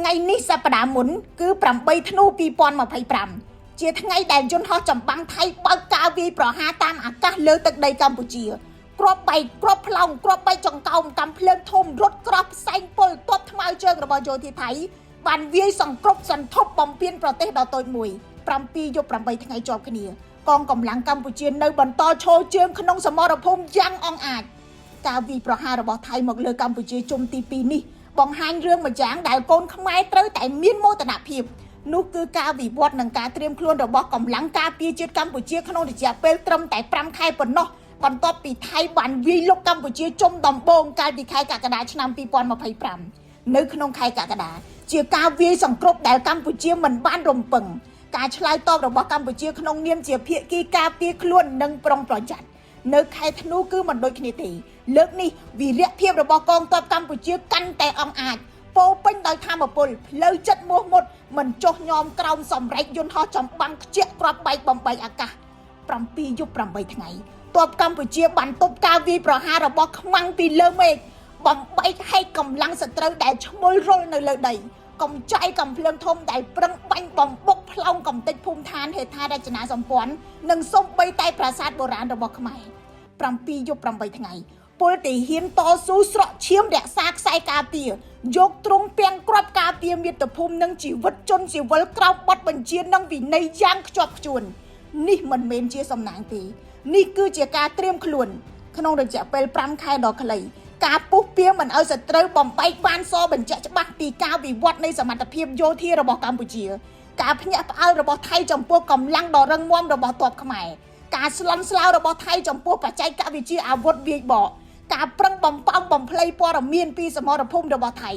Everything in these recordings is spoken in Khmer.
ថ្ងៃនេះសប្តាហ៍មុនគឺ8ធ្នូ2025ជាថ្ងៃដែលយន្តហោះចម្បាំងថៃបើកការវាយប្រហារតាមអាកាសលើទឹកដីកម្ពុជាគ្រាប់បែកគ្រាប់ផ្លោងគ្រាប់បែកចង្កោមកំភ្លើងធំរត់ក្រោះផ្សែងពុលទប់ថ្មើរជើងរបស់យោធាថៃបានវាយសង្គ្រប់សន្ធប់បំពេញប្រទេសដ៏តូចមួយ7យប់8ថ្ងៃជាប់គ្នាកងកម្លាំងកម្ពុជានៅបន្តឈរជើងក្នុងសមរភូមិយ៉ាងអង្អាចការវាយប្រហាររបស់ថៃមកលើកម្ពុជាជុំទី2នេះបង្ហាញរឿងមួយយ៉ាងដែលកូនខ្មែរត្រូវតែមានមោទនភាពនោះគឺការវិវត្តនិងការត្រៀមខ្លួនរបស់កម្លាំងការពារជាតិកម្ពុជាក្នុងរយៈពេលត្រឹមតែ5ខែប៉ុណ្ណោះបន្ទាប់ពីថៃបានវាយលុកកម្ពុជាជុំដំបូងកាលពីខែកក្កដាឆ្នាំ2025នៅក្នុងខែកក្កដាជាការវាយសង្គ្រប់ដែលកម្ពុជាមិនបានរំពឹងការឆ្លើយតបរបស់កម្ពុជាក្នុងនាមជាភាគីការពារខ្លួននិងប្រុងប្រយ័ត្ននៅខែធ្នូគឺមិនដូចគ្នាទេលើកនេះវីរៈភាពរបស់កងទ័ពកម្ពុជាកាន់តែអង្អាចពោពេញដោយធម៌ពលផ្លូវចិត្តមោះមុតមិនចុះញោមក្រោមសម្រែកយន្តហោះចម្បាំងខ្ជាក់គ្រាប់បែកបំបែកអាកាស7យប់8ថ្ងៃទ័ពកម្ពុជាបានទប់ការវាយប្រហាររបស់ខ្មាំងពីលើមេឃបំបែកហែកកម្លាំងសត្រូវដែលឈ្មោលរុលនៅលើដីកំចាយកំភ្លើងធំដែលប្រឹងបាញ់បំបុកផ្លោងកំទេចភូមិឋានហេដ្ឋារចនាសម្ព័ន្ធនិងសូម្បីតែប្រាសាទបុរាណរបស់ខ្មែរ7យប់8ថ្ងៃពលទាហានតស៊ូស្រកឈាមរក្សាខ្សែការពារយកទ្រង់ពាំងគ្រាប់ការពារមាតុភូមិនិងជីវិតជនស៊ីវិលក្រោមបទបញ្ជានិងវិន័យយ៉ាងខ្ជាប់ខ្ជួននេះមិនមែនជាសំណាងទេនេះគឺជាការត្រៀមខ្លួនក្នុងរយៈពេល5ខែដ៏ខ្លីការពុះពៀមិនឲ្យសត្រូវបំបែកបានសបញ្ជាក់ច្បាស់ពីការវិវត្តនៃសមត្ថភាពយោធារបស់កម្ពុជាការភ្ញាក់ផ្អើលរបស់ថៃចំពោះកម្លាំងដ៏រឹងមាំរបស់ទ័ពខ្មែរការស្លន់ស្លោរបស់ថៃចំពោះបច្ចេកវិទ្យាអាវុធវាយបកការប្រឹងបំផាំងបំភ្លៃព័ត៌មានពីសមរភូមិរបស់ថៃ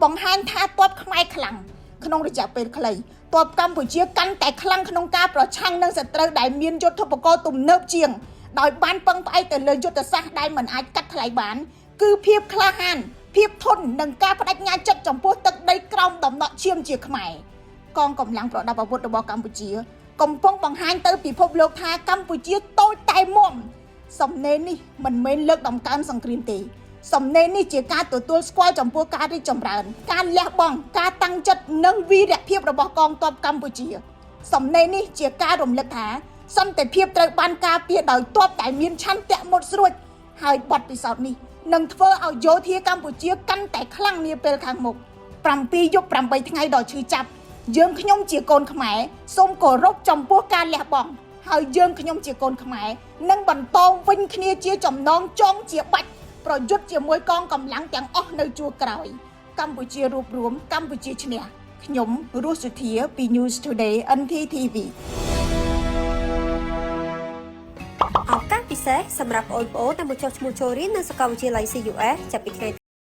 បង្ហាញថាទ័ពខ្មែរខ្លាំងក្នុងរយៈពេលខ្លីទ័ពកម្ពុជាកាន់តែខ្លាំងក្នុងការប្រឆាំងនឹងសត្រូវដែលមានយុទ្ធឧបករណ៍ទំនើបជាងដោយបានពឹងផ្អែកទៅលើយុទ្ធសាស្ត្រដែលមិនអាចកាត់ថ្លៃបានគឺភាពក្លាហានភាពធន់និងការបដិញ្ញាចិត្តចំពោះទឹកដីក្រោមដំណក់ឈាមជាខ្មែរកងកម្លាំងប្រដាប់អាវុធរបស់កម្ពុជាកំពុងបង្ហាញទៅពិភពលោកថាកម្ពុជាតូចតែមុំសំណេរនេះមិនមែនលើកដំកើងសង្គ្រាមទេសំណេរនេះជាការទទួលស្គាល់ចំពោះការរីកចម្រើនការលះបង់ការតាំងចិត្តនិងវីរភាពរបស់កងទ័ពកម្ពុជាសំណេរនេះជាការរំលឹកថាសន្តិភាពត្រូវបានការពារដោយទ័ពដែលមានឆន្ទៈមុតស្រួចហើយបទពិសោធន៍នេះនឹងធ្វើឲ្យយោធាកម្ពុជាកាន់តែខ្លាំងនាពេលខាងមុខ7យប់8ថ្ងៃដ៏ឈឺចាប់យើងខ្ញុំជាកូនខ្មែរសូមគោរពចំពោះការលះបង់ហើយយើងខ្ញុំជាកូនខ្មែរនឹងបន្តវិញគ្នាជាចំណងចងជាបាច់ប្រយុទ្ធជាមួយកងកម្លាំងទាំងអស់នៅជួរក្រោយកម្ពុជារួបរวมកម្ពុជាឈ្នះខ្ញុំរស់សុធាពី News Today NTTV ឱកាសពិសេសសម្រាប់បងប្អូនដែលមកចុះឈ្មោះចូលរៀននៅសាកលវិទ្យាល័យ CUS ចាប់ពីថ្ងៃ